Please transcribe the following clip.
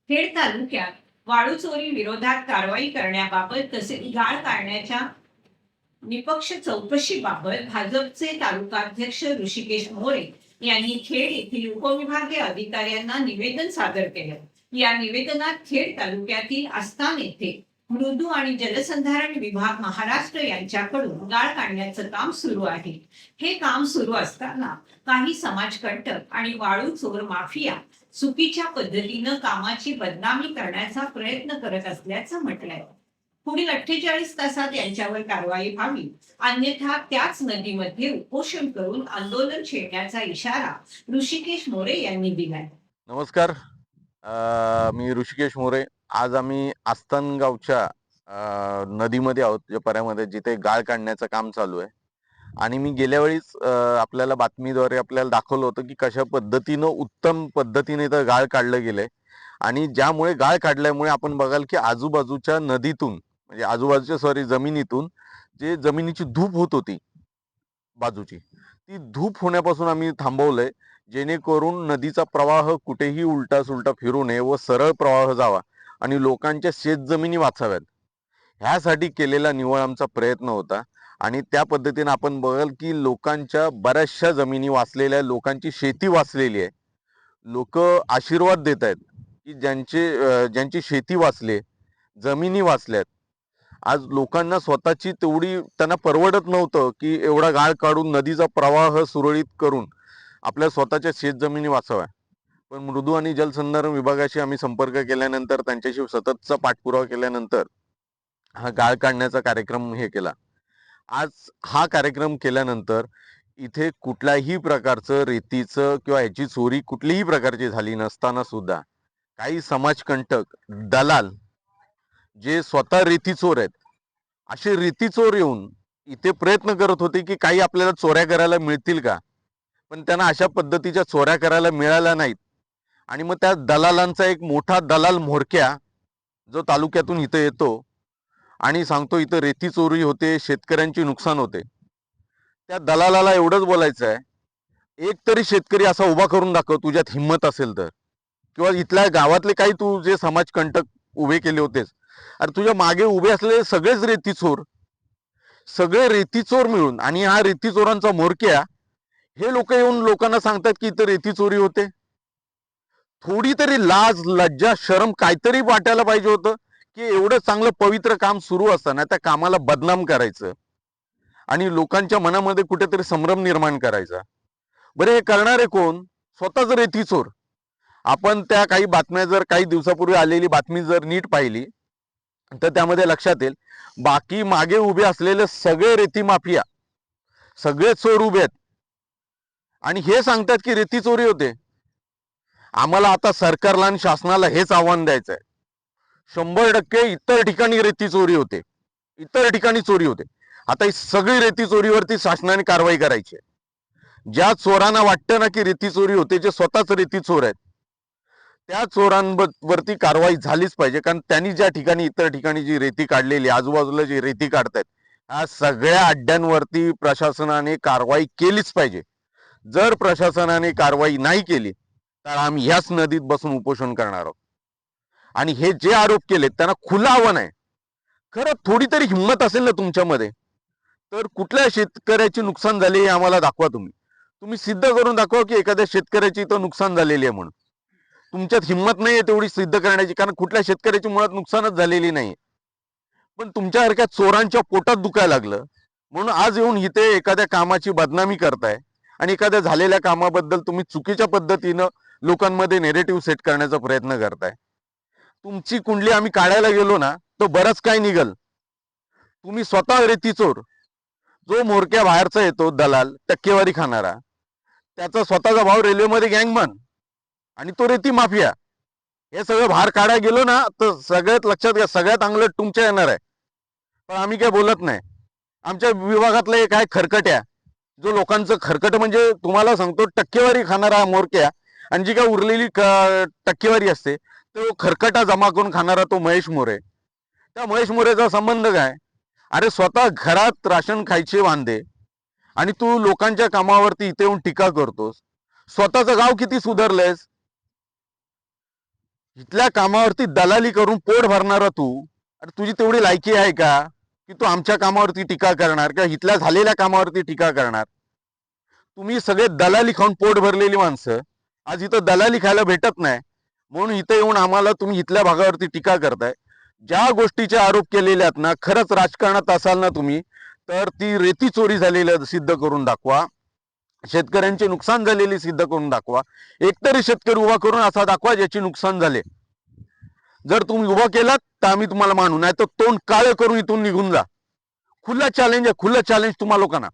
खेड तालुक्यात वाळू चोरी विरोधात कारवाई करण्याबाबत तसेच गाळ काढण्याच्या निपक्ष चौकशीबाबत भाजपचे तालुकाध्यक्ष ऋषिकेश मोरे यांनी खेड येथील उपविभागीय अधिकाऱ्यांना निवेदन सादर केलं. या निवेदनात खेड तालुक्यातील आस्थान येथे मृदू आणि जलसंधारण विभाग महाराष्ट्र यांच्याकडून गाळ काढण्याचं काम सुरू आहे. हे काम सुरू असताना काही समाजकंटक आणि वाळू चोर माफिया चुकीच्या पद्धतीनं कामाची बदनामी करण्याचा प्रयत्न करत असल्याचं म्हटलंय. पुढील 48 तासात यांच्यावर कारवाई व्हावी, अन्यथा त्याच नदीमध्ये उपोषण करून आंदोलन छेडण्याचा इशारा ऋषिकेश मोरे यांनी दिलाय. नमस्कार. मी ऋषिकेश मोरे. आज आम्ही आस्तनगावच्या नदीमध्ये आहोत, जे पर्यामध्ये जिथे गाळ काढण्याचं काम चालू आहे. आणि मी गेल्या वेळीच आपल्याला बातमीद्वारे आपल्याला दाखवलं होतं की कशा पद्धतीनं उत्तम पद्धतीने इथं गाळ काढलं गेलंय. आणि ज्यामुळे गाळ काढल्यामुळे आपण बघाल की आजूबाजूच्या नदीतून म्हणजे आजूबाजूच्या जमिनीतून जे जमिनीची धूप होत होती बाजूची, ती धूप होण्यापासून आम्ही थांबवलंय, जेणेकरून नदीचा प्रवाह कुठेही उलटा सुलटा फिरू नये व सरळ प्रवाह जावा आणि लोकांच्या शेतजमिनी वाचाव्यात, ह्यासाठी केलेला निव्वळ आमचा प्रयत्न होता. आणि त्या पद्धतीने आपण बघाल की लोकांच्या बऱ्याचशा जमिनी वाचलेल्या, लोकांची शेती वाचलेली आहे. लोक आशीर्वाद देत आहेत की ज्यांची शेती वाचले, जमिनी वाचल्यात. आज लोकांना स्वतःची तेवढी त्यांना परवडत नव्हतं की एवढा गाळ काढून नदीचा प्रवाह सुरळीत करून आपल्या स्वतःच्या शेतजमिनी वाचाव्या. पण मृदू आणि जलसंधारण विभागाशी आम्ही संपर्क केल्यानंतर, त्यांच्याशी सततचा पाठपुरावा केल्यानंतर हा गाळ काढण्याचा कार्यक्रम केला. आज हा कार्यक्रम केल्यानंतर इथे कुठल्याही प्रकारचं रेतीचं किंवा ह्याची चोरी कुठलीही प्रकारची झाली नसताना सुद्धा काही समाजकंटक दलाल जे स्वतः रेती चोर आहेत, असे रेती चोर येऊन इथे प्रयत्न करत होते की काही आपल्याला चोऱ्या करायला मिळतील का. पण त्यांना अशा पद्धतीच्या चोऱ्या करायला मिळाल्या नाहीत. आणि मग त्या दलालांचा एक मोठा दलाल म्होरक्या जो तालुक्यातून इथं येतो आणि सांगतो इथं रेती चोरी होते, शेतकऱ्यांची नुकसान होते. त्या दलालाला एवढंच बोलायचं आहे, एक तरी शेतकरी असा उभा करून दाखव तुझ्यात हिंमत असेल तर, किंवा इथल्या गावातले काही तू जे समाजकंटक उभे केले होतेस, अरे तुझ्या मागे उभे असलेले सगळेच रेती चोर, सगळे रेती चोर मिळून आणि हा रेती चोरांचा म्होरक्या हे लोक येऊन लोकांना सांगतात की इथं रेती चोरी होते. थोडी तरी लाज लज्जा शरम काहीतरी वाटायला पाहिजे होतं की एवढं चांगलं पवित्र काम सुरू असताना त्या कामाला बदनाम करायचं आणि लोकांच्या मनामध्ये कुठेतरी संभ्रम निर्माण करायचा. बरे हे करणारे कोण? स्वतःच रेती चोर. आपण त्या काही बातम्या जर काही दिवसापूर्वी आलेली बातमी जर नीट पाहिली तर त्यामध्ये लक्षात येईल, बाकी मागे उभे असलेले सगळे रेती माफिया, सगळे चोर उभे आहेत आणि हे सांगतात की रेती चोरी होते. आम्हाला आता सरकारला आणि शासनाला हेच आव्हान द्यायचं आहे, 100% इतर ठिकाणी रेती चोरी होते, इतर ठिकाणी चोरी होते. आता ही सगळी रेती चोरीवरती शासनाने कारवाई करायची आहे. ज्या चोरांना वाटतं ना की रेती चोरी होते, जे स्वतःच रेती चोर आहेत, त्या चोरांवरती कारवाई झालीच पाहिजे. कारण त्यांनी ज्या ठिकाणी इतर ठिकाणी जी रेती काढलेली, आजूबाजूला जी रेती काढतायत, ह्या सगळ्या अड्ड्यांवरती प्रशासनाने कारवाई केलीच पाहिजे. जर प्रशासनाने कारवाई नाही केली तर आम्ही ह्याच नदीत बसून उपोषण करणार आहोत. आणि हे जे आरोप केले त्यांना खुलं आव्हान आहे, खरं थोडी तरी हिंमत असेल ना तुमच्यामध्ये, तर कुठल्या शेतकऱ्याची नुकसान झाले हे आम्हाला दाखवा. तुम्ही सिद्ध करून दाखवा की एखाद्या शेतकऱ्याची इथं नुकसान झालेली आहे म्हणून. तुमच्यात हिंमत नाहीये तेवढी सिद्ध करण्याची, कारण कुठल्या शेतकऱ्याची मुळात नुकसानच झालेली नाही. पण तुमच्यासारख्या चोरांच्या पोटात दुखायला लागलं म्हणून आज येऊन इथे एखाद्या कामाची बदनामी करताय आणि एखाद्या झालेल्या कामाबद्दल तुम्ही चुकीच्या पद्धतीनं लोकांमध्ये नेरेटिव्ह सेट करण्याचा प्रयत्न करताय. तुमची कुंडली आम्ही काढायला गेलो ना तो बरंच काय निघल. तुम्ही स्वतः रेती चोर, जो मोरक्या बाहेरचा येतो दलाल टक्केवारी खाणारा, त्याचा स्वतःचा भाव रेल्वेमध्ये गँगमन आणि तो रेती माफिया, हे सगळं बाहेर काढायला गेलो ना तर सगळ्यात लक्षात घ्या, सगळ्यात अंगलट तुमच्या येणार आहे. पण आम्ही काय बोलत नाही. आमच्या विभागातलं एक आहे खरकट्या, जो लोकांचं खरकट म्हणजे तुम्हाला सांगतो टक्केवारी खाणारा मोरक्या, आणि जी काय उरलेली टक्केवारी असते तो खरकटा जमा करून खाणारा तो महेश मोरे. त्या महेश मोरेचा संबंध काय? अरे स्वतः घरात राशन खायचे वांदे आणि तू लोकांच्या कामावरती इथे येऊन टीका करतोस. स्वतःचं गाव किती सुधारलंयस? इथल्या कामावरती दलाली करून पोट भरणारा तू, अरे तुझी तेवढी लायकी आहे का की तू आमच्या कामावरती टीका करणार किंवा इथल्या झालेल्या कामावरती टीका करणार? तुम्ही सगळे दलाली खाऊन पोट भरलेली माणसं आज इथं दलाली खायला भेटत नाही म्हणून इथं येऊन आम्हाला तुम्ही इथल्या भागावरती टीका करताय. ज्या गोष्टीचे आरोप केलेले आहेत ना, खरंच राजकारणात असाल ना तुम्ही, तर ती रेती चोरी झालेली सिद्ध करून दाखवा, शेतकऱ्यांचे नुकसान झालेले सिद्ध करून दाखवा. एकतरी शेतकरी उभा करून असा दाखवा ज्याचे नुकसान झाले. जर तुम्ही उभा केलात तर आम्ही तुम्हाला मानू, नाही तर तोंड काळं करून इथून निघून जा. खुला चॅलेंज आहे, खुलं चॅलेंज तुम्हा लोकांना.